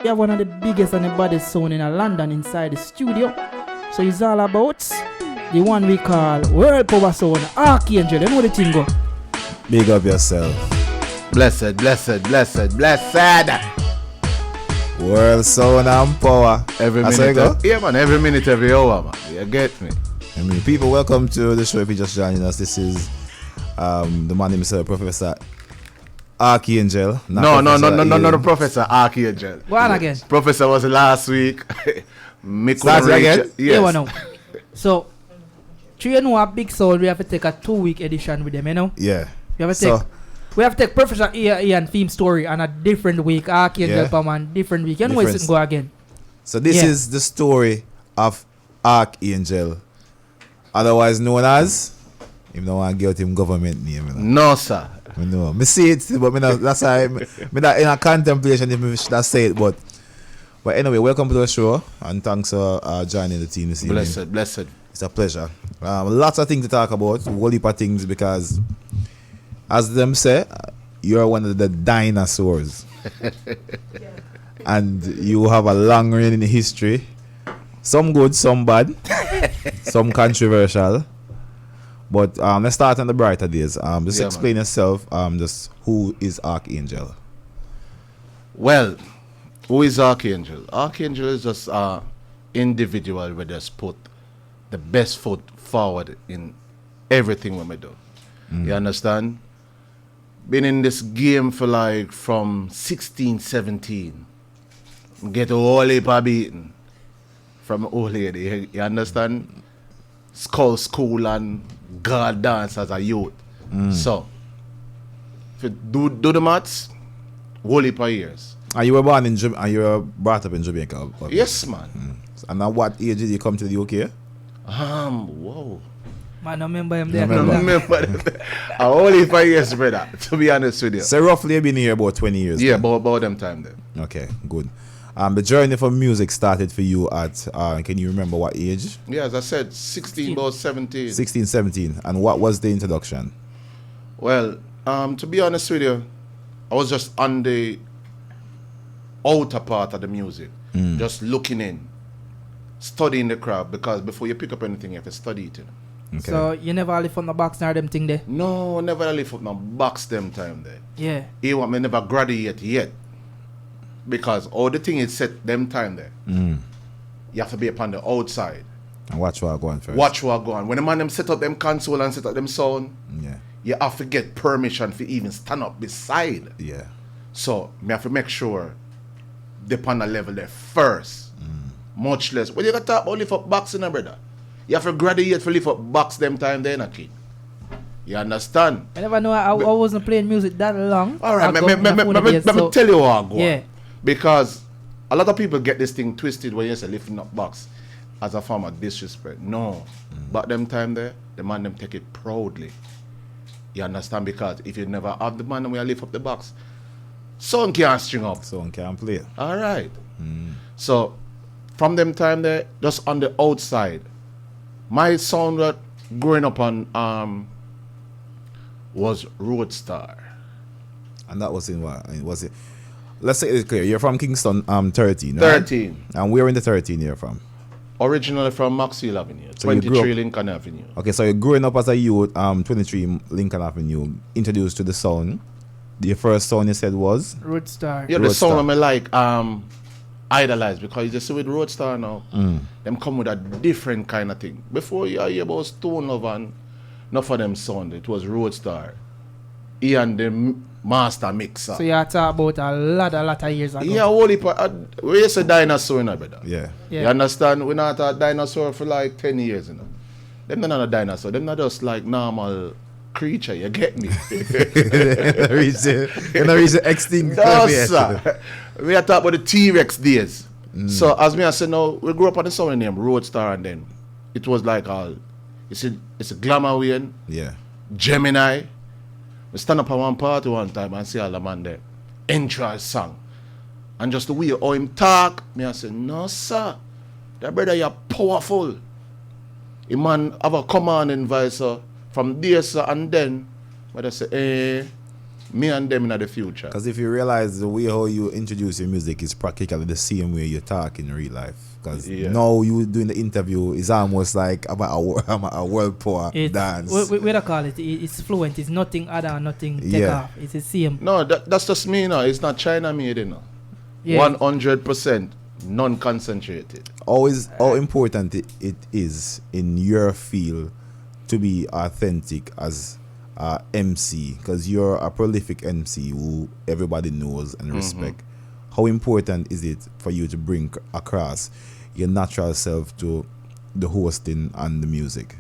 we have one of the biggest and the baddest sound in London inside the studio. So it's all about the one we call World Power Sound, Archangel. You know the thing go? Big up yourself. Blessed, blessed, blessed, blessed. World Sound and Power. Every That's minute. how you go? Yeah, man. Every minute, every hour, man. You get me? I mean, people, welcome to the show. If you're just joining us, this is the man himself, Professor Archangel. No, the Professor Archangel. Go on again. Professor was last week. Start again? Yes. Yeah, no. So, you know a big sound, we have to take a 2-week edition with them, you know? Yeah. We have to take Professor Ian theme story on a different week, Archangel Paman, different week. You know where it's go again. So this is the story of Archangel, otherwise known as, if no one get him government name. You know? No, sir. I know. Me see it, but me not, that's why me not in a contemplation if me should have say it. But anyway, welcome to the show and thanks for joining the team this evening. Blessed. It's a pleasure. Lots of things to talk about, whole heap of things, because as them say, you're one of the dinosaurs. And you have a long reign in history. Some good, some bad, some controversial. But let's start on the brighter days. Just explain yourself. Just who is Archangel? Well, who is Archangel? Archangel is just an individual who just put the best foot forward in everything we do. You understand? Been in this game for like from 16, 17. Get a whole heap of beating from old lady. You understand? School and God dance as a youth. So, if you do the maths, whole heap of years. And you were born in and you were brought up in Jamaica? Yes, man. And at what age did you come to the UK? Whoa. Man, I remember him there. I remember a whole heap of years, brother, to be honest with you. So roughly you've been here about 20 years? Yeah, about them time then. Okay, good. The journey for music started for you at, can you remember what age? Yeah, as I said, 16, about 17. 16, 17. And what was the introduction? Well, to be honest with you, I was just on the outer part of the music, just looking in, studying the craft, because before you pick up anything, you have to study it. You know? Okay. So, you never live on the box nor them thing there? No, never live up my box them time there. Yeah. You want me never graduate yet. Because all the thing is set them time there. You have to be upon the outside. And watch what I go on first. Watch what go on. When the man them set up them console and set up them sound, Yeah. you have to get permission to even stand up beside. Yeah. So, me have to make sure they upon the level there first. Much less. When you got to talk about lift up boxing, brother, you have to graduate for lift up box them time there, not kid. You understand? I never know. I wasn't playing music that long. All right, let me tell you what I go. Yeah. Because a lot of people get this thing twisted when you say lifting up box as a form of disrespect. No. But them time there, the man them take it proudly. You understand? Because if you never have the man when you lift up the box, someone can't string up. Someone can't play. All right. So, from them time there, just on the outside, my sound that growing up on was Roadstar. And that was in what? Was it? Let's say it's clear. You're from Kingston 13, right? 13. And where in the 13 you're from? Originally from Maxwell Avenue, So you grew 23 up- Lincoln Avenue. Okay, so you're growing up as a youth, 23 Lincoln Avenue, introduced to the sound. The first sound you said was? Roadstar. Yeah, the Roadstar. sound I like idolize, because you just see with Roadstar now, them come with a different kind of thing. Before you hear about Stone Love and not for them sound, it was Roadstar. He and the master mixer. So you talk about a lot of years ago. Yeah, holy we used to dinosaur, you know, brother. Yeah. Yeah. You understand? We not a dinosaur for like 10 years, you know. Them not a dinosaur. Them not just like normal creature, you get me? You don't reach the extinct. No, sir. We are talking about the T-Rex days. So, as me I said, now, we grew up on the song named Roadstar, and then it was like it's a glamour win, Yeah. Gemini. We stand up at one party one time and see all the man there enjoy song. And just the way how him talk, me I say, no, sir. That brother, you're powerful. A man have a commanding voice, sir. From there, sir, and then, but I say, Me and them in the future. Because if you realize the way how you introduce your music is practically the same way you talk in real life. Because now you doing the interview is almost like about a world power dance. What do I call it? It's fluent. It's nothing other than nothing take off. It's the same. No, that's just me, no. It's not China made, you know. 100% non-concentrated. How important it is in your field to be authentic as a MC, because you're a prolific MC who everybody knows and respect. How important is it for you to bring across your natural self to the hosting and the music?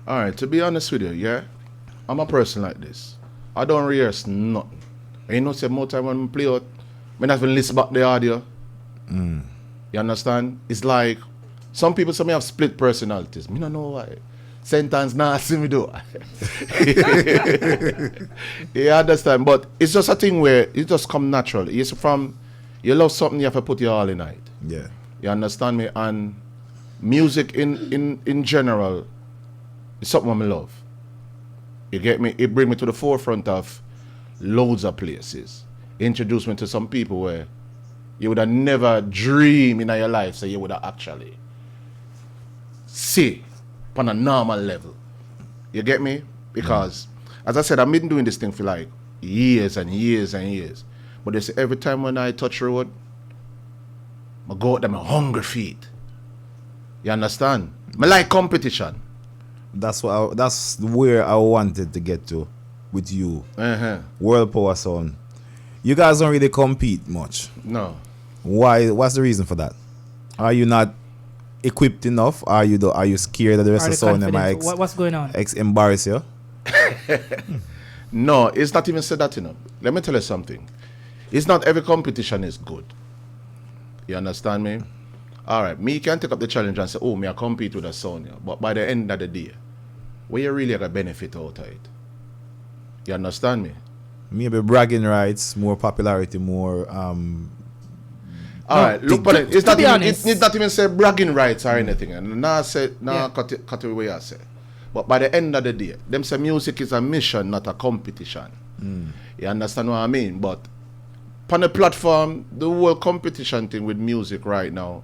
All right, to be honest with you, I'm a person like this. I don't rehearse nothing. And you know, say more time when I play out, I not even listen back the audio. You understand? It's like some people say me have split personalities. Me don't know why. Sentence now see me do. You understand? But it's just a thing where it just come naturally. It's from you love something, you have to put your all in it. Yeah. You understand me? And music in general is something I love. You get me? It bring me to the forefront of loads of places. Introduce me to some people where you would have never dreamed in your life, so you would have actually see on a normal level. You get me? Because, as I said, I've been doing this thing for like years and years and years. But they say every time when I touch road, I go out there, my hungry feet. You understand? I like competition. That's where I wanted to get to with you. World Power Sound. You guys don't really compete much. No. Why? What's the reason for that? Are you not equipped enough? Are you scared that the rest of the sound might what's going on? Embarrass you? No, it's not even said that, you know. Let me tell you something. It's not every competition is good. You understand me? All right, me can take up the challenge and say, oh, me I compete with a sound, but by the end of the day, where you really got benefit out of it? You understand me? Maybe bragging rights, more popularity, more all right, look, but it's not even say bragging rights or anything. And now cut away I say. But by the end of the day, them say music is a mission, not a competition. You understand what I mean? But on the platform, the whole competition thing with music right now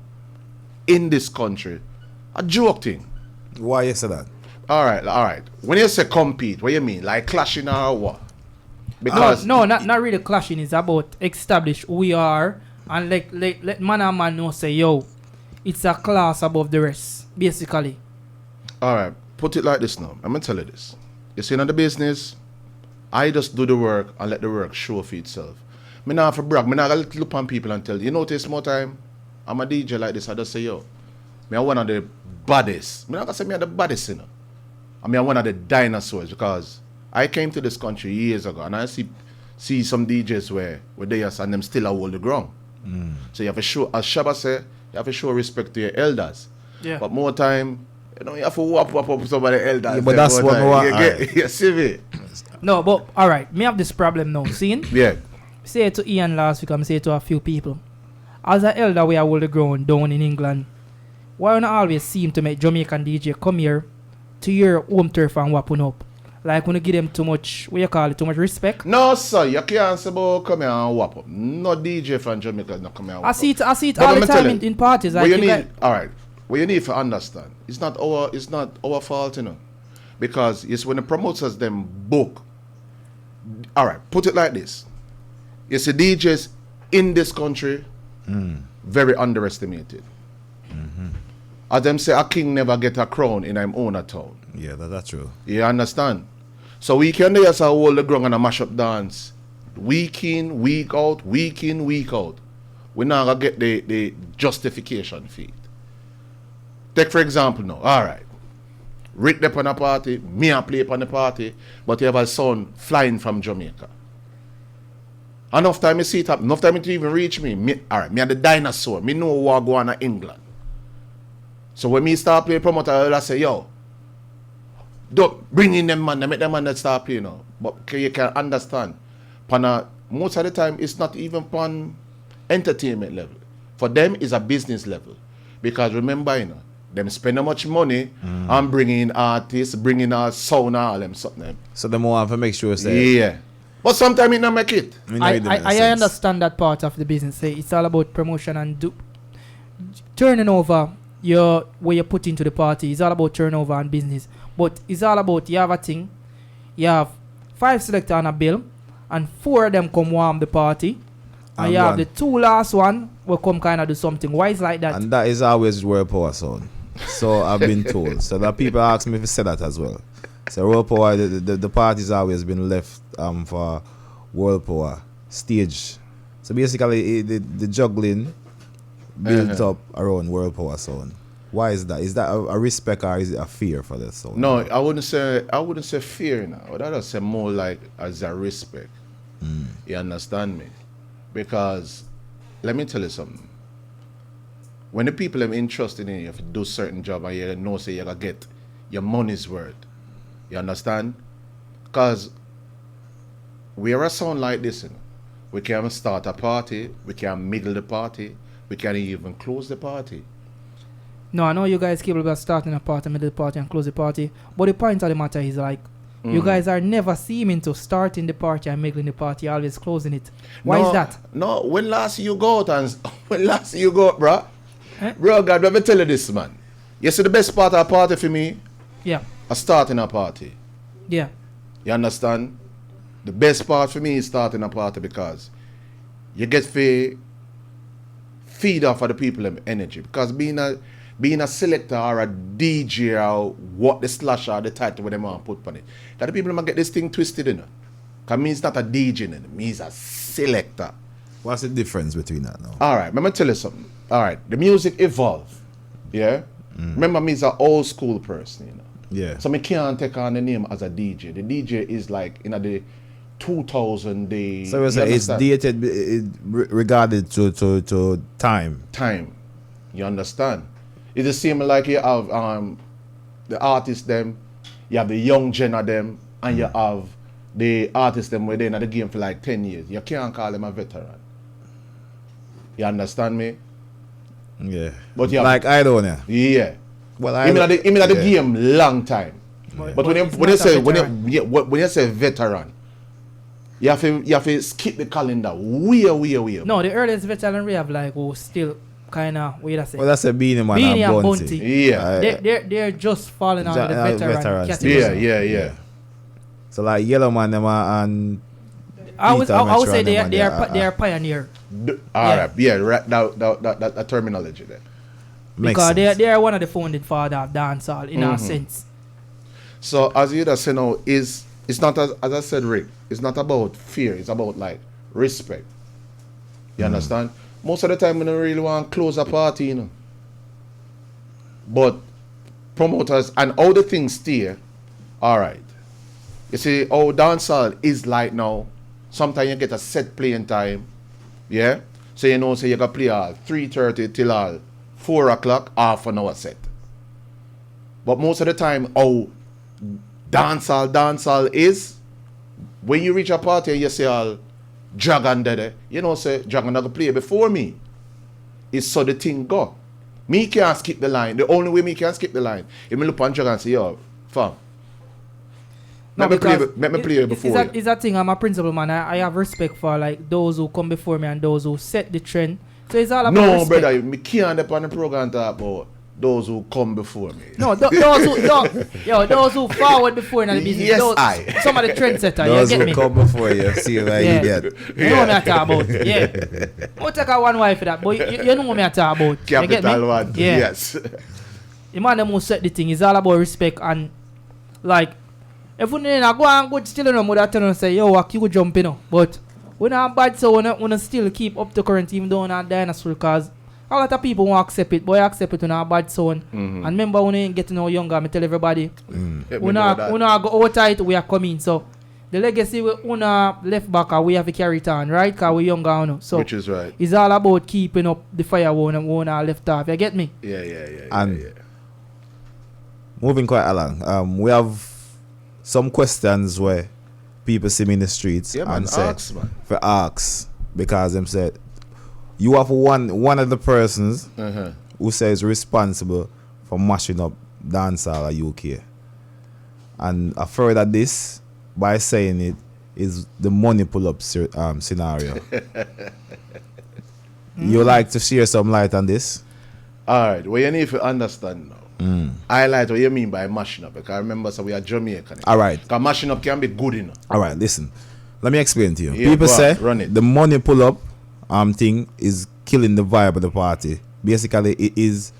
in this country, a joke thing. Why you say that? All right. When you say compete, what you mean? Like clashing or what? Because no, not really clashing. It's about establish who we are and let man and man know say, yo, it's a class above the rest, basically. All right, put it like this now. I'm gonna tell you this. You see, in the business, I just do the work and let the work show for itself. Me not have to brag. Me not gonna look on people and tell you know, take more time. I'm a DJ like this. I just say, yo, me are one of the baddest. Me not gonna say me are the baddest, you know. I mean, I'm one of the dinosaurs because I came to this country years ago and I see some DJs where they are and them still hold the ground. So you have to show, as Shabba said, you have to show respect to your elders. Yeah. But more time, you know, you have to whop up somebody elders. Yeah, but that's what we want. You see me? No, but all right, me have this problem now. See? Yeah. Say it to Ian last week, I'm say it to a few people. As an elder, we are hold the ground down in England. Why not always seem to make Jamaican DJ come here to your home turf and whopping up? Like when you give them too much, what you call it, too much respect? No, sir, you can't say about come here and whop up. No DJ from Jamaica not come here and whop I see it all the time in parties. Like alright. What you need to understand, it's not our fault, you know. Because it's when the promoters them book. Alright, put it like this. You see DJs in this country very underestimated. As them say a king never get a crown in him own a town. Yeah, that's true. You understand? So we can just hold the ground and a mash up dance. Week in, week out, week in, week out. We're not gonna get the justification for it. Take for example now, alright. Rick up on a party, me a play upon the party, but you have a son flying from Jamaica. Enough time you see it happen, enough time it even reach me. Alright, me and the dinosaur, me know what go on in England. So when me start playing promoter, I say, yo, don't bring in them man, make them man that start playing now. But you can understand, most of the time it's not even on entertainment level. For them it's a business level. Because remember, you know, them spend how much money on bringing in artists, bringing out sound, all them something. So them want to make sure say, yeah. But sometimes it not make it. I understand that part of the business. Say it's all about promotion and turning over where you put into the party. It's all about turnover and business. But it's all about you have a thing. You have 5 selectors on a bill, and 4 of them come warm the party. And you have the 2 last one will come kind of do something. Why is like that? And that is always World Power sound. So I've been told. So that people ask me if I say that as well. So World Power, the party's always been left for World Power stage. So basically, the juggling built up around World Power sound. Why is that? Is that a respect or is it a fear for that sound? No, I wouldn't say fear now. But I'd say more like as a respect. You understand me? Because let me tell you something. When the people are interested in you to do certain job and you know say you're gonna get your money's worth. You understand? Because we are a sound like this. You know? We can start a party, we can middle the party, we can even close the party. No, I know you guys capable of starting a party, middle the party and close the party. But the point of the matter is like you guys are never seeming to starting the party and middling the party, always closing it. Why is that? No, when last you go out and when last you go out, bruh? Bro, God, let me tell you this, man. You see the best part of a party for me? Yeah. A starting a party. Yeah. You understand? The best part for me is starting a party because you get to feed off of the people and energy. Because being a selector or a DJ or what the slash or the title where they want to put on it. That the people might get this thing twisted, you know. Because me is not a DJ, you know. Me is a selector. What's the difference between that now? Alright, let me tell you something. Alright, the music evolved. Yeah? Remember me is an old school person, you know. Yeah. So me can't take on the name as a DJ. The DJ is like in the 2000 days. So it's dated regarded to time. Time. You understand? It's the same like you have the artists them, you have the young gen of them, and you have the artists them where they're in the game for like 10 years. You can't call them a veteran. You understand me? Yeah. But you have, like I don't know. Yeah. Well, I mean the game long time. Yeah. But when you say veteran, you have to skip the calendar way. No, the earliest veteran we have like who still kind of Well, that's a Beanie Man Beanie and and Bunty. Yeah. They're just falling on the veteran category. Yeah. So like Yellow Man them and I would say they are pioneer. Alright, yeah, right, that terminology there. Because they are one of the founding fathers of dancehall in a sense. So as you just say now, it's not as I said, Rick, it's not about fear, it's about like respect. You understand? Most of the time we don't really want to close a party, you know. But promoters and all the things stay, alright. You see, our dancehall is like now, sometimes you get a set playing time. Yeah? So you know, say you can play all 3:30 till all 4 o'clock, half an hour set. But most of the time, dancehall is, when you reach a party, you say all Dragon there, you know, say Dragon not play before me. It's so the thing go. Me can't skip the line. The only way me can skip the line, if me look on Dragon and say, yo, fam. Let me play before you. It's that thing, I'm a principal man. I have respect for like those who come before me and those who set the trend. So it's all about respect. No, brother, me can't depend on the program talk about those who come before me. No, those who forward before in the business. Yes, some of the trendsetters. Those you get who me? come before you, see what you get. You know what I talk about. Yeah. I'll take a one wife for that, but you know what I talk about. Capital One. Yeah. Yes. The man that must set the thing is all about respect and like if we go and good still in the mother tell us say, yo, what you go jump in, but we not bad so we still keep up the current even though we're not dinosaur because a lot of people won't accept it, but I accept it when I'm bad sound. And remember when we ain't getting no younger, I tell everybody, we not go out tight, we are coming. So the legacy we left back, we have to carry it on, right? Because we're younger, no? So which is right. It's all about keeping up the fire we left off. You get me? Yeah. And moving quite along, we have some questions where people see me in the streets and say, for ask, because them said, you have one of the persons who says responsible for mashing up dancehall at UK. And I further this by saying it, is the money pull-up scenario. You like to share some light on this? Alright, well you need to understand now. Highlight what you mean by mashing up. Because I remember so we are Jamaican. Alright. Because mashing up can be good enough. Alright, listen. Let me explain to you. Yeah, People say run it. the money pull-up thing is killing the vibe of the party. Basically, it is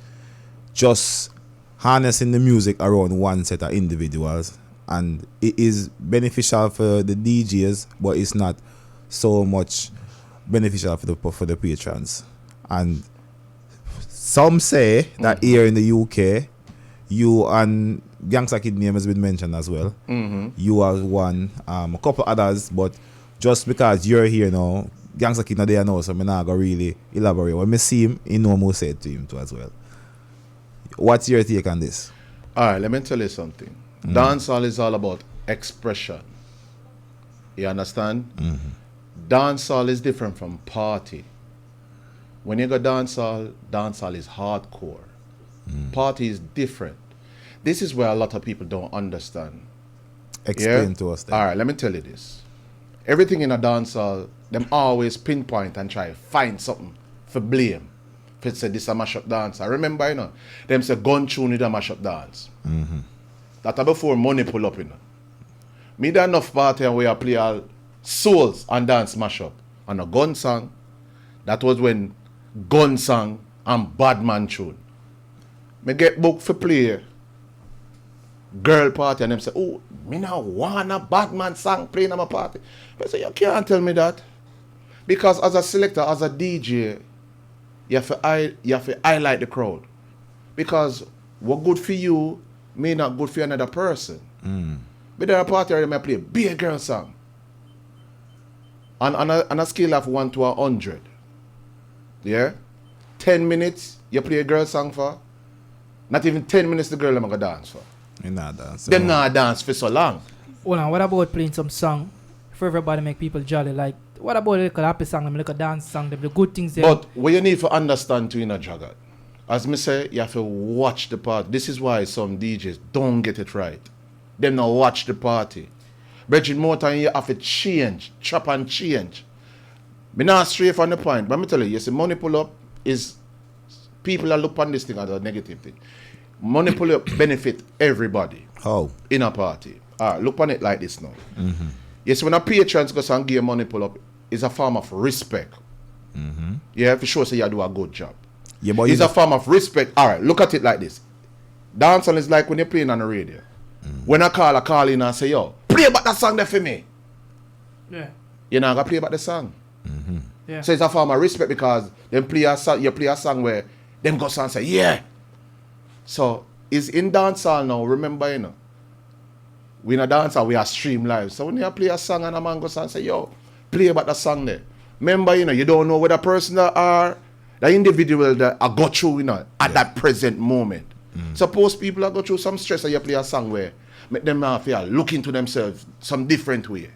just harnessing the music around one set of individuals, and it is beneficial for the DJs, but it's not so much beneficial for the patrons. And some say that here in the UK, you and Gangsta Kid name has been mentioned as well. You are one, a couple others, but just because you're here now, Gangsta Kid not there now, so I'm not going to really elaborate. When I see him, he know more said to him too as well. What's your take on this? Alright, let me tell you something. Dancehall is all about expression. You understand? Dancehall is different from party. When you go dancehall, dancehall is hardcore. Party is different. This is where a lot of people don't understand. Explain to us then. Alright, let me tell you this. Everything in a dancehall, them always pinpoint and try to find something for blame. If it say this a mash up dance. I remember, you know, them say gun tune with a mash up dance. That before money pull up, you know. Me done enough party and we are play all souls and dance mash up. And a gun song, that was when gun song and bad man tune. Me get booked for play girl party and them say, oh, me now want a bad man song playing at my party. I say, you can't tell me that. Because as a selector, as a DJ, you have to highlight the crowd. Because what good for you may not good for another person. But there a party where I play be a girl song. And on a scale of 1 to 100. Yeah? 10 minutes you play a girl song for. Not even 10 minutes the girl I'm gonna dance for. You not dance. Them not dance for so long. Hold on, what about playing some song for everybody make people jolly? Like, what about a little happy song, them little dance song, them the good things there? But what you need to understand too in a jagger, as me say, you have to watch the party. This is why some DJs don't get it right. Them not watch the party. Bridget, more time you have to change, chop and change. Me not stray from the point, but me tell you see, money pull up is, people are look on this thing as a negative thing. Money pull up benefit everybody. How? In a party. Alright, look on it like this now. Yes, when a patrons goes and give money pull up, it's a form of respect. You have to show say you do a good job. Yeah, but It's a form of respect. Alright, look at it like this. Dancing is like when you're playing on the radio. When I call in and say, yo, play back that song there for me. Yeah. You're not gonna play back the song. Yeah. So it's a form of respect because them play a song, you play a song where them go and say, yeah. So it's in dancehall now, remember, you know. We in a dancehall, we are stream live. So when you play a song and a man goes and say, yo, play about the song there. Remember, you know, you don't know where the person that are, the individual that are go through, you know, at that present moment. Suppose people are go through some stress and you play a song where make them now feel look into themselves some different way.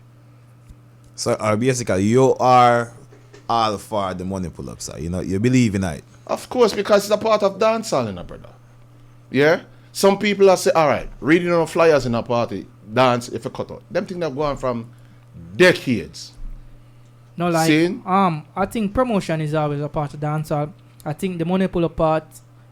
So basically, you are all for the money pull-up, sir. You know, you believe in it. Of course, because it's a part of dancehall, you know, brother. Yeah? Some people are say, all right, reading on flyers in a party, dance if a cut out. Them things have gone from decades. No, like, Seeing? I think promotion is always a part of dancehall. I think the money pull up part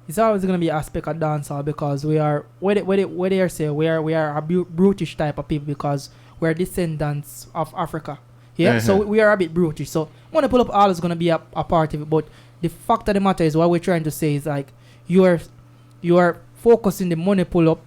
is always going to be an aspect of dancehall because we are, what they say, we are a brutish type of people because we are descendants of Africa. Yeah, so we are a bit brutish. So money pull up always going to be a part of it. But the fact of the matter is what we're trying to say is like you are focusing the money pull up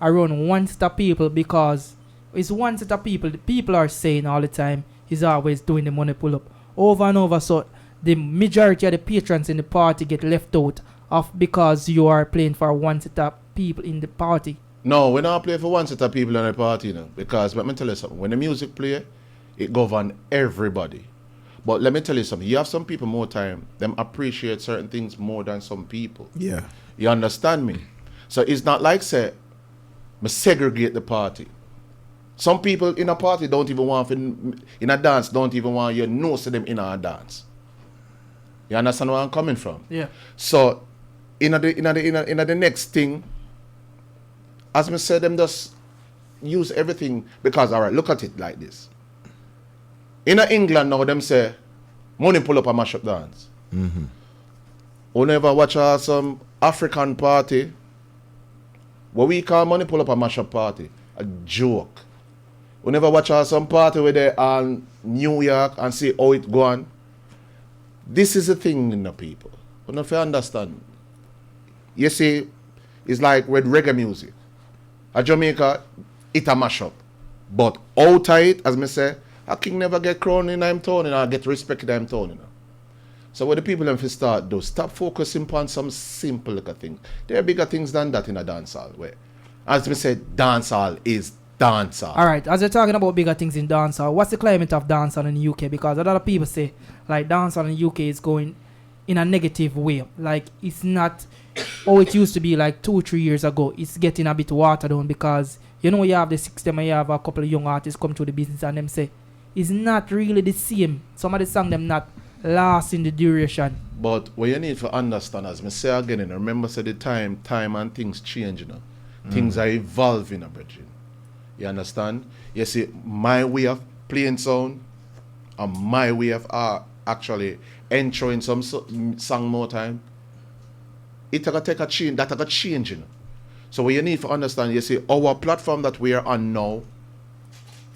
around one set of people because it's one set of people. The people are saying all the time is always doing the money pull up over and over. So the majority of the patrons in the party get left out of because you are playing for one set of people in the party. No, we don't play for one set of people in the party, you know, because let me tell you something. When the music play, it governs everybody. But let me tell you something. You have some people more time, them appreciate certain things more than some people. Yeah. You understand me? So it's not like, say, me segregate the party. Some people in a party don't even want, in a dance, don't even want you know see them in a dance. You understand where I'm coming from? Yeah. So, in the next thing, as me said, them just use everything, because, all right, look at it like this. In England now, them say, money pull up a mash up dance. Who never watch some African party, what we call money pull up a mash up party, a joke. We never watch some party where they on New York and see how it go on. This is the thing in the people. You know, if you understand. You see, it's like with reggae music. At Jamaica, it a mash up. But out of it, as me say, a king never get crowned in I'm town and I get respect in I'm town. You know? So what the people have to start do, stop focusing on some simple little things. There are bigger things than that in a dancehall way. As me said, dancehall is dancehall. Alright, as you're talking about bigger things in dancehall, what's the climate of dancehall in the UK? Because a lot of people say like dancehall in the UK is going in a negative way. Like it's not how it used to be like 2-3 years ago. It's getting a bit watered down because you know you have the system and you have a couple of young artists come to the business and them say it's not really the same. Some of the songs them not last in the duration. But what you need to understand, as I say again, and remember say the time and things change, you know. Things are evolving, Bridget. You understand? You see, my way of playing sound and my way of actually entering some song more time, it got take a change. That got change, you know. So what you need to understand, you see, our platform that we are on now,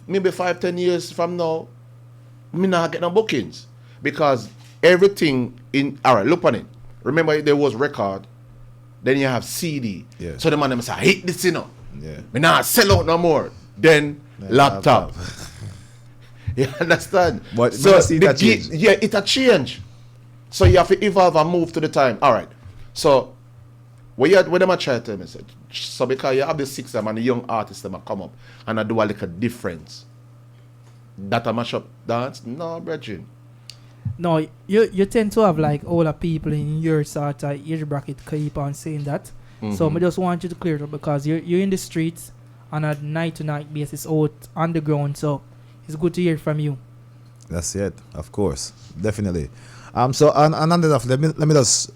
maybe 5-10 years from now, me not get no bookings. Because everything in, all right, look on it. Remember there was record, then you have CD. Yeah. So the man them say, I hate this, you know. Yeah. Me not sell out no more. Then laptop. You understand? But so see that change. Yeah, it a change. So you have to evolve and move to the time. All right. So when them a try to tell me, so because you have the 6 them and the young artists them a come up and I do a little difference. That a mash up dance? No, brethren. No, you tend to have like older people in your sort of age bracket keep on saying that. So I just want you to clear it up because you're in the streets on a night-to-night basis out on the ground. So it's good to hear from you. That's it, of course, definitely. So and enough. Let me just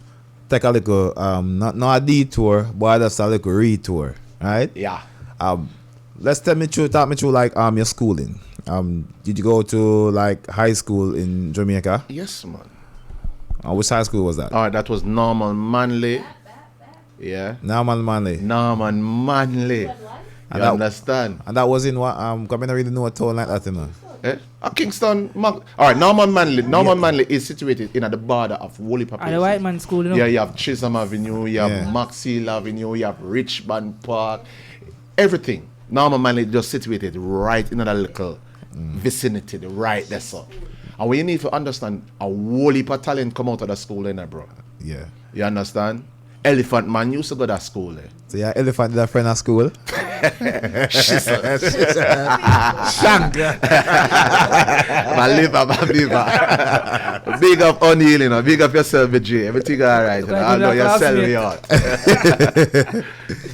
take a little not a detour, but just a little retour, right? Yeah. Let's talk me through like your schooling. Did you go to like high school in Jamaica? Yes, man. Which high school was that? All right, that was Norman Manley. Yeah. Norman Manley. Norman Manley. You understand? And that was in what? I don't really know a town like that, you know. Kingston. All right, Norman Manley. Norman Manley is situated in at the border of Woolley Papa. And the white man school, you know? Yeah, you have Chisholm Avenue, you have Maxwell Avenue, you have Richmond Park, everything. Norman Manley just situated right in that little vicinity, right there, so. And what you need to understand, a whole heap of talent come out of the school, bro. Yeah. You understand? Elephant Man used to go to that school. So yeah, Elephant is a friend at school. Shank. My liver. Big up O'Neill, you know. Big up yourself, J. Everything all right. You know? I know you sell me out.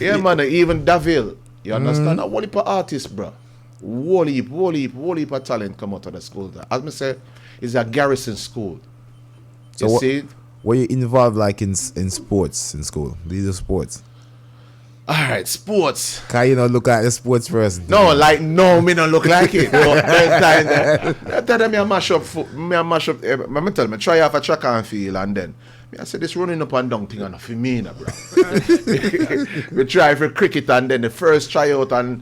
Yeah, man. Even Davil. You understand? A whole heap of artists, bro. Whole heap of talent come out of the school. As me say, it's a garrison school. So you see? Were you involved like in sports in school? These are sports. Alright, sports. Can you not look at the sports first? No, me don't look like it. But I tell them I mash up. I tell them try off a track and field and then I say this running up and down thing and for me, bro. We try for cricket and then the first tryout and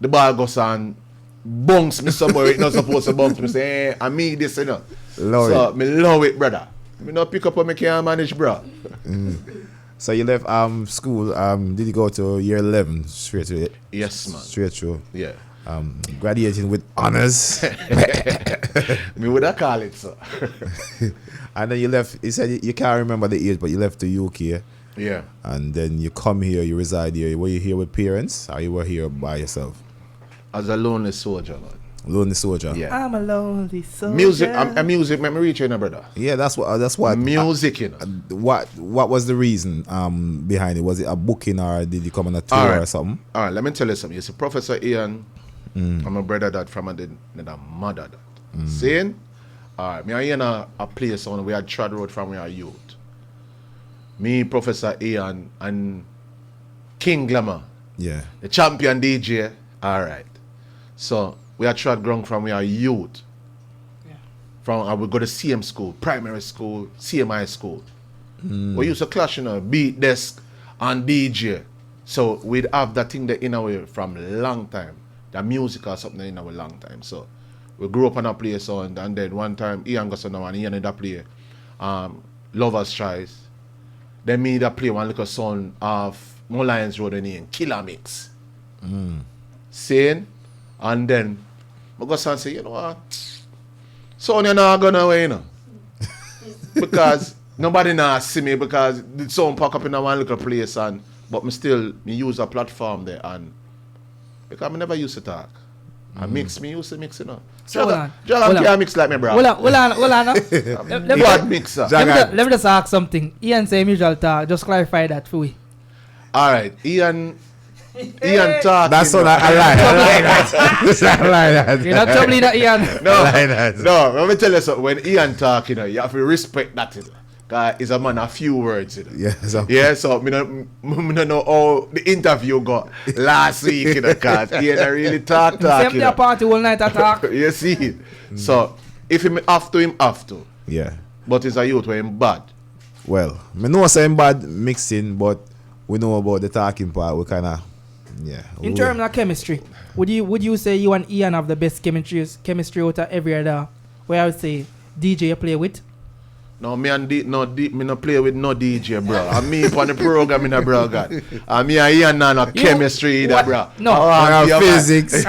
the ball goes and bunks me somewhere it not supposed to bunks me. Say, hey, I mean this, you know. Me love it, brother. Me not pick up what me can't manage, bro. So you left school. Did you go to year 11 straight to it? Yes, man. Straight through. Yeah. Graduating with honors. Me would have call it so. And then you left. You said you can't remember the age, but you left the UK. Yeah. And then you come here. You reside here. Were you here with parents, or you were here by yourself? As a lonely soldier, man. Lonely soldier. Yeah. I'm a lonely soldier. Music make me reach you, brother. Yeah, that's what. Music, you know. What was the reason behind it? Was it a booking or did you come on a tour or something? All right, let me tell you something. You see, Professor Ian, I'm a brother that from a mother that. Saying, all right, me and Ian a place on we had trod road from where youth. Me, Professor Ian, and King Glamour. Yeah. The champion DJ. All right. So we are trod ground from we are youth. I would go to CM school, primary school, CMI school. We used to clash, beat desk and DJ. So we'd have that thing there in our from a long time. The music or something in our long time. So we grew up on a place and then one time Ian got some and Ian ended up play Lover's Choice. Then me that play one little song of More Lions Road and Ian, Killer Mix. Saying, and then I go and say, you know what? Son, you're not going away, because nobody now see me because the song pack up in one little place but me use a platform there and because I never used to talk. I used to mix, So Jagan can't mix like me, bro. Hold on. Bad mixer. Let me just ask something. Ian say usual talk. Just clarify that for me. Alright, Ian talking. That's not I lie that. You're not troubling that, Ian. No, let me tell you something. When Ian talk, you have to respect that. Because he's a man of few words. Yeah, so I don't know how the interview got last week. Because Ian really talk. Same day party all night talk. You see it. So, if him have to. Yeah. But he's a youth where him bad. Well, I know I'm bad mixing, but we know about the talking part. We kind of, yeah. In terms of chemistry, would you say you and Ian have the best chemistry out of every other, where I would say DJ you play with? No, me no play with no DJ, bro. And me on the program, bro, God. And me and Ian no chemistry either, bro. No. Physics.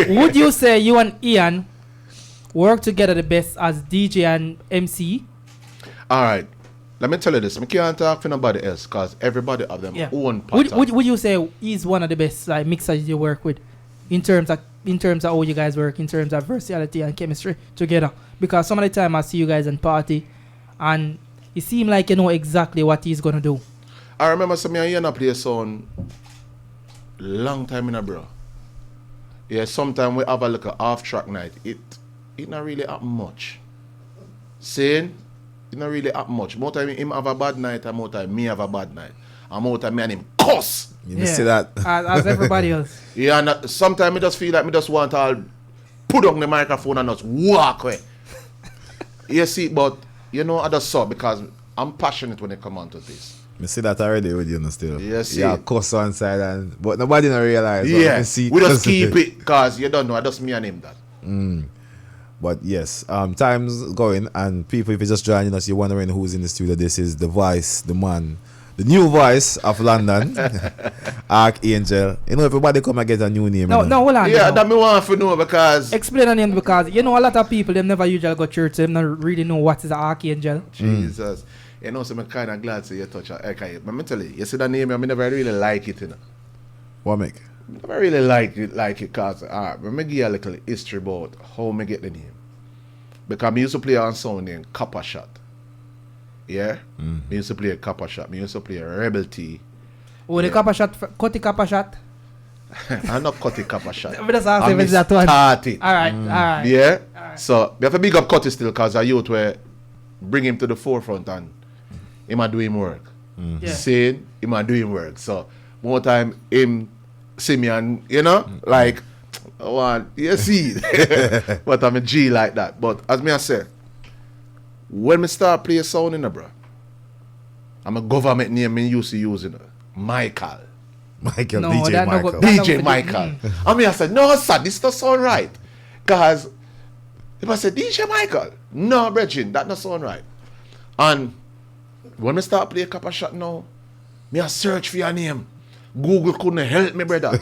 Would you say you and Ian work together the best as DJ and MC? Alright. Let me tell you this. I can't talk for nobody else because everybody have them own pattern. Would you say he's one of the best mixers you work with in terms of how you guys work, in terms of versatility and chemistry together? Because some of the time I see you guys in party and it seems like you know exactly what he's gonna do. I remember some me and Ian play a song long time bro. Yeah, sometimes we have a look at half track night. It not really happen much. Saying it not really happen much. More time him have a bad night and more time me have a bad night. And more time me and him cuss. You see that? As everybody else. Yeah, and sometimes I just feel like me just want to put on the microphone and just walk away. You see, but I just saw because I'm passionate when it come on to this. I see that already with you still. Yes, yeah, cuss on side but nobody don't realize. Yeah, we just keep it because you don't know, I just me and him that. But yes, time's going and people, if you're just joining us, you're wondering who's in the studio. This is the voice, the man, the new voice of London, Archangel. Everybody come and get a new name. No, hold on. Yeah, that me want to know because... Explain a name because, a lot of people, they never usually go to church, so they don't really know what is an Archangel. Jesus. So I'm kind of glad to you touch it. Okay, but me tell you see that name, I never really like it, What make? I never really like it because, let me give you a little history about how I get the name. Because I used to play on song named Copper Shot. Yeah? I used to play a Copper Shot. I used to play a Rebel T. Oh, the Copper Shot, cut the Copper Shot? I'm not cut the Copper Shot. I'm just asking if that one. Start it. Alright. Yeah? Alright. So, we have to big up Cutty still because a youth where bring him to the forefront and he might do him work. Yeah. Saying he might do him work. So, more time him see me and, like, you see. But I'm a G like that. But as me I say, when me start play sound bro, I'm a government name me used to use Michael. DJ Michael. DJ Michael. And me I said, no sir, this doesn't sound right. Because if I say DJ Michael, no Bridget, that doesn't sound right. And when me start play a couple shot now, me I search for your name. Google couldn't help me, brother.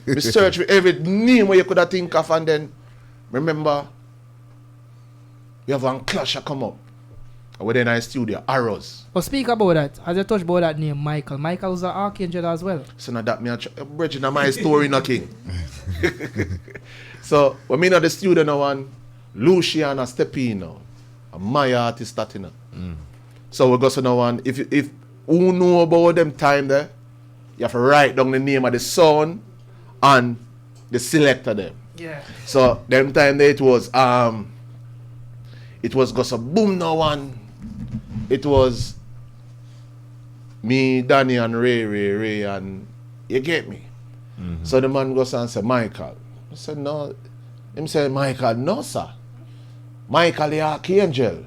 Me search for every name where you could have think of, and then remember we have one clash come up. We're in our studio, Arrows. But speak about that. As you touch about that name, Michael. Michael was an Archangel as well. So now that me Bridget, my story no king. So when me in the studio now and Luciana step in now. And my artist that So we go to now one. If who know about them time there, you have to write down the name of the sound and the selector them. Yeah. So them time there it was just a boom no one. It was me, Danny and Ray and you get me. So the man goes and say Michael. I said no. Him say Michael, no sir. Michael the Archangel.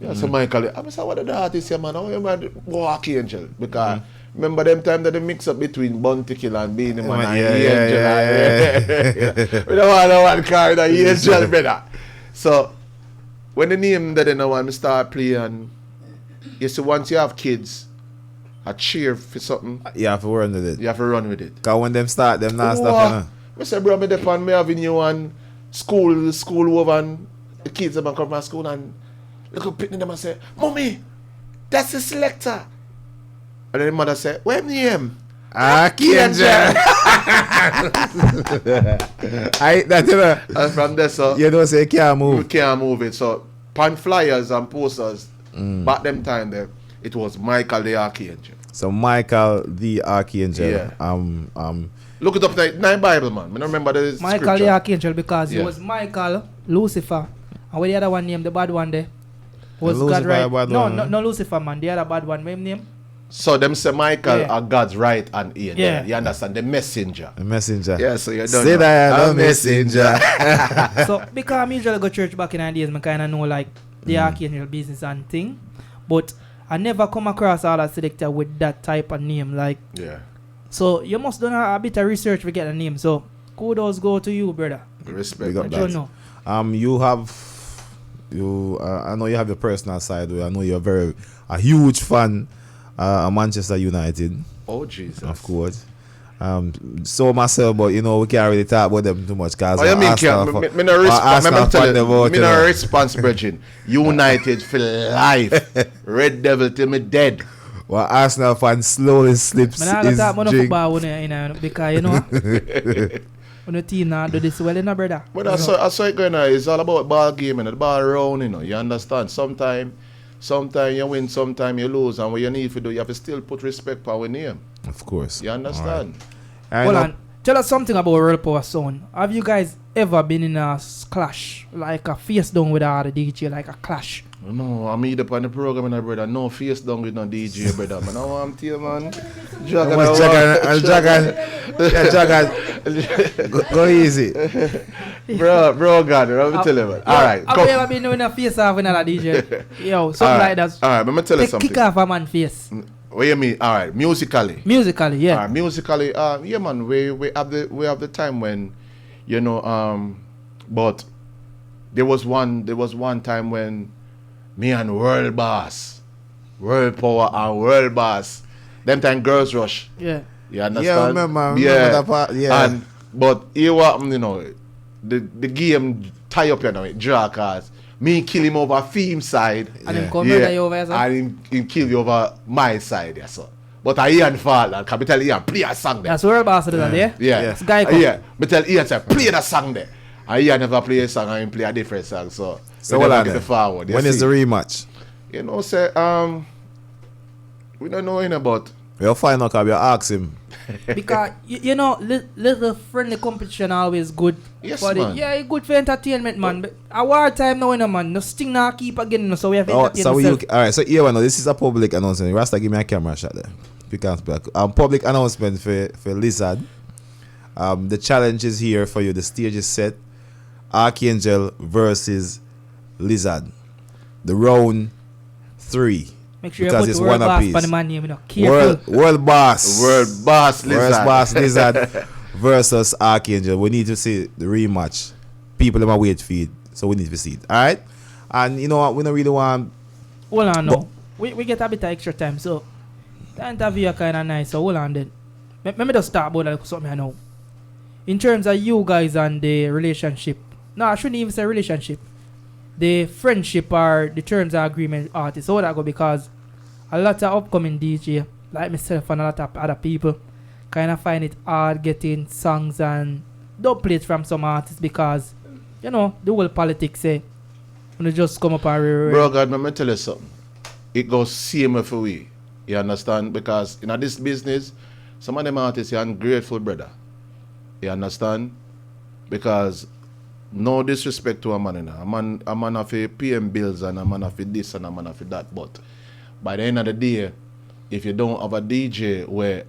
Yeah, so Michael, I said, what are the artists here, man? How you man go Archangel? Because remember them time that they mix up between Bounty Killer and Beanie Man and Angel. We don't want no one carry the Angel, brother. So, when the name that they know when we start playing, you see, once you have kids, a cheer for something, You have to run with it. you have to run with it. Because when them start, them not stuff, you know. I say, bro, me depend me having you one school over and the kids them come from school and look up picking them and say, Mommy, that's the selector. And then the mother say, where name? Archangel. And from there, so You don't say you can't we move. can't move it. So pan flyers and posters, back them time there, it was Michael the Archangel. So Michael the Archangel. Yeah. Look it up in the Bible, man. I don't remember the Michael scripture. the Archangel because Yeah. it was Michael, Lucifer, and what the other one name, the bad one there? Was Lucifer, God right? bad No, one, no Lucifer, man. The other bad one, what name? So them say Michael Yeah. are God's right and angel. Yeah. You understand? The messenger. A messenger. Yeah, so you don't Say know. that I'm A a messenger. So because I usually go church back in the days, I kind of know like the Archangel business and thing, but I never come across all a selector with that type of name. Like, Yeah. so you must do a bit of research to get a name. So kudos go to you, brother. Respect. Big up I that. don't know. You have I know you have your personal side where I know you're a huge fan of Manchester United, Oh, Jesus. of course. So myself, but you know we can't really talk about them too much because Oh, you mean, me no response, Bridget. United for life. Red Devil till me dead. well, Arsenal fan slowly slips Man, I his talk about drink. football when you know, because you know when the team now do this well, brother. But I saw it going on. It's all about ball game and the ball round, you know. You understand? Sometimes you win, sometimes you lose. And what you need to do, you have to still put respect for our name. Of course. You understand? Alright. Hold on. Tell us something about World Power Sound. Have you guys ever been in a clash? Like a face down with other DJ, like a clash? No, I'm either on the program, and brother. No face down with no DJ, brother. Man, I want to, man. Jagan. Go easy. Bro, God, let me tell you, man. All right, Have you ever been doing a face off with another DJ? Yo, something like that. All right, let me tell you something. Kick off a man face. What you mean? All right, musically. Musically, yeah. All right, musically, yeah, man. We have the time when, you know, but there was one time when me and World Power and World Boss, them time Girls Rush. Yeah. You understand? Yeah, remember that part. Yeah. And but here what you know, the game tie up, you know, it draw cause me kill him over Theme side. And him come murder you over here, sir? And him kill you over my side, yeah, so. But I Ian fall and can tell Ian play a song there. That's where Boss did that, yeah? Yeah. Yes. Guy come. Yeah. But tell Ian say play the song there. And Ian never play a song and him play a different song. So So we hold never on get then. the forward. When is the rematch? You know, say we don't know anything about. We'll find out because we'll ask him. Because, you know, little friendly competition always good. Yes, for man. Yeah, it's good for entertainment, man. But a war time now, you know, man. No sting now keep again, no, so we have to Oh, entertain so ourselves. alright, so here we know this is a public announcement. Rasta, give me a camera shot there. If you can't speak. Public announcement for Lizard. The challenge is here for you. The stage is set. Archangel versus Lizard. The round 3. Make sure you because put it's the world one boss apiece. for the man name, you know. Careful. World boss. World Boss Lizard. World boss Lizard versus Archangel. We need to see the rematch. People in my wait for it. So we need to see it. Alright? And you know what? We don't really want. Hold on now. We get a bit of extra time, so the interview are kind of nice, so hold on then. Let me just start about like something I know. In terms of you guys and the relationship, no, I shouldn't even say relationship. The friendship or the terms of agreement artists, how that go, because a lot of upcoming DJ, like myself and a lot of other people, kind of find it hard getting songs and dub plates from some artists because, you know, the whole politics say, when you just come up and Bro, God, let me tell you something. It goes same for we. You understand? Because in this business, some of them artists are ungrateful, brother. You understand? Because no disrespect to a man, you know. A man have to pay him bills and a man have to this and a man have to that. But by the end of the day, if you don't have a DJ where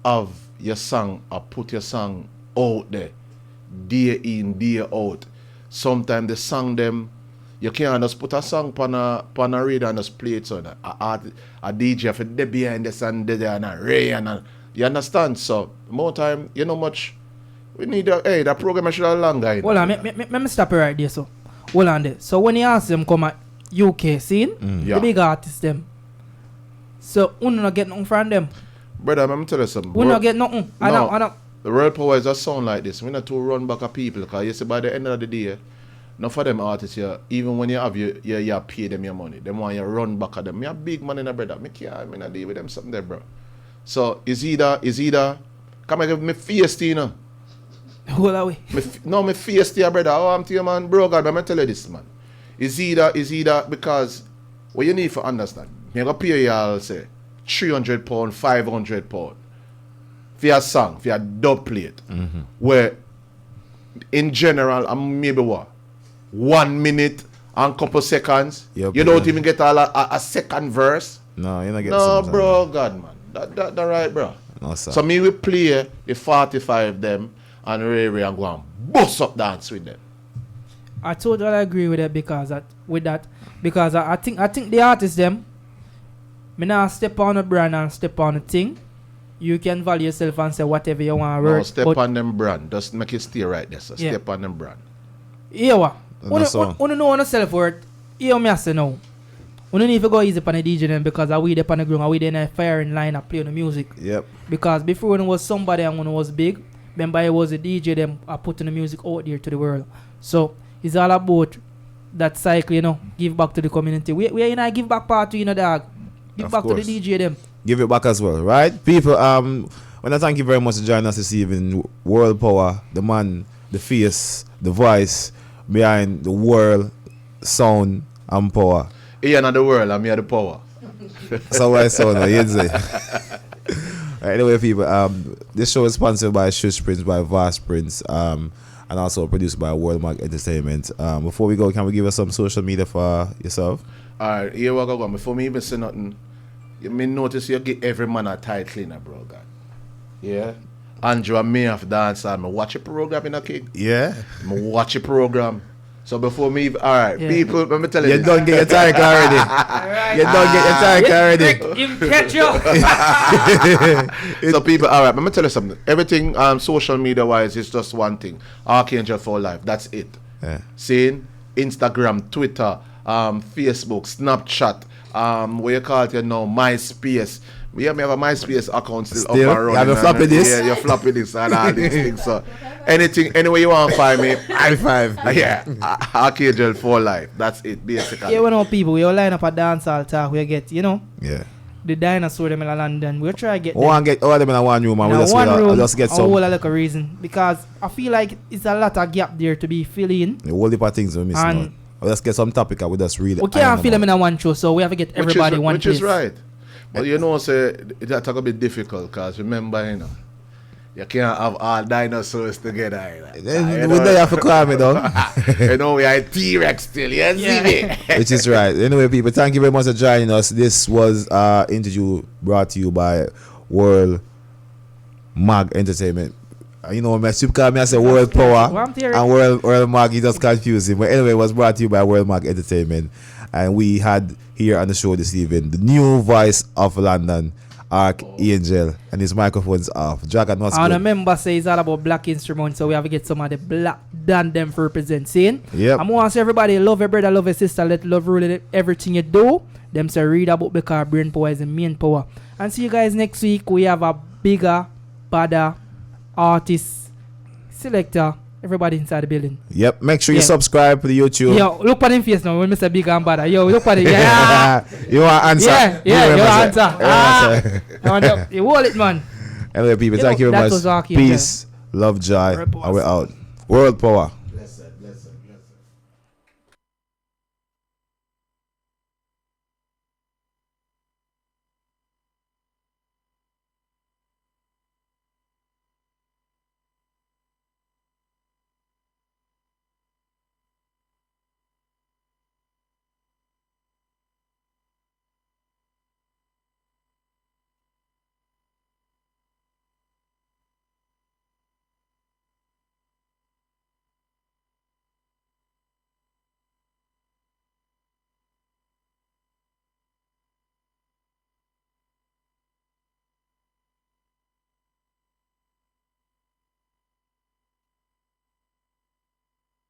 have your song or put your song out there, day in, day out, sometimes the song them, You can't just put a song on a radio and just play it. So a DJ for the behind this and there and a Ray and you understand? So more time, you know much. We need that program should have longer. Hold on, let me stop you right there. So hold on there. So when you ask them come at UK scene, the big artists them. So we not get nothing from them. Brother, let me tell you something. We not get nothing. No, the world power is a sound like this. We not to run back at people because you see by the end of the day, not for them artists here, even when you have you pay them your money, them want you run back at them. Me a big man in a brother. Me not deal with them something there, bro. So is either come and give me face to you know. Hold away. Me face to your brother. Oh, I'm to you, man, bro. God, I'm tell you this, man. Is either because what you need to understand. You gonna pay y'all say £300, £500 for your song, for your dub plate. Where in general, I'm maybe what 1 minute and couple seconds. You don't even get a second verse. No, you don't get. No, bro, God, man, that right, bro. No, sir. So me will play the 45 them and Ray and go and bust up dance with them. I totally agree with that because I think the artists them. Me now step on a brand and step on a thing. You can value yourself and say whatever you want to No, work. step on them brand. Just make it stay right there. So step on them brand. Yeah, what? So. You know on self-worth. Hear me I say now. We don't need to go easy on the DJ them because I we there on the ground, I we there in a firing line and play the music. Yep. Because before when it was somebody and when it was big, remember it was a DJ them are putting the music out there to the world. So it's all about that cycle, you know, give back to the community. We in a give back party, you know, dog. Give back to the DJ them. Give it back as well, right? People, I want to thank you very much for joining us this evening. World Power, the man, the face, the voice behind the world, sound and power. He another world, I'm here the power. So I saw now, you say. Anyway, people, this show is sponsored by Shush Prince, by Vast Prince, and also produced by World Mag Entertainment. Before we go, can we give us some social media for yourself? Alright, here we go. Before me even say nothing, you may notice you give every man a tight cleaner, bro, God. Yeah? Andrew and me have to dance and me watch a program in a king. Yeah. Me watch a program. So before me, alright, people, let me tell you You this. don't get your taric already. You don't get your taric already. You catch you. So people, alright, let me tell you something. Everything social media wise is just one thing. Archangel for life. That's it. Yeah. Seeing Instagram, Twitter, Facebook, Snapchat, what you call it now, MySpace. We have a MySpace account still up and running. You have a floppy disk? Yeah, you're floppy disk and all these things. So anyway you want to find me, High five. Yeah, Archangel for life. That's it, basically. Yeah, we know people, we all line up a dance all talk, we get, you know, Yeah. the dinosaur them in London. We'll try to get We want to get all them in one room and we just get a some. whole lot of reason. Because I feel like it's a lot of gap there to be filled in. The whole heap of things we miss And now. We'll just get some topic and we just read it. We can't fill them in a one show, so we have to get everybody in one place. Which is right. But you know, say that's a bit difficult because remember, you know, you can't have all dinosaurs together. Then we don't have to call me down. You know, we are T-Rex still, you see me? Which is right. Anyway, people, thank you very much for joining us. This was interview brought to you by World Mag Entertainment. You know, my soup call me I say World Power and World Mag, he just confusing. But anyway, it was brought to you by World Mag Entertainment. And we had here on the show this evening the new voice of London, Archangel, and his microphone's off. Dragon, what's good? And remember, say it's all about black instruments, so we have to get some of the black than them for represent. Saying, yep. I'm going to say everybody love your brother, love your sister, let love rule everything you do. Them say read about because brain power is the main power. And see you guys next week. We have a bigger, badder artist, selector, everybody inside the building. Yep, make sure you subscribe to the YouTube. Yo, look at him face now when Mr. Big and Badder. Yo, look at him. Yeah. You want answer? Yeah, you answer. You hold it, man. Anyway, people, thank you very much. Peace, love, joy, and we're out. World Power.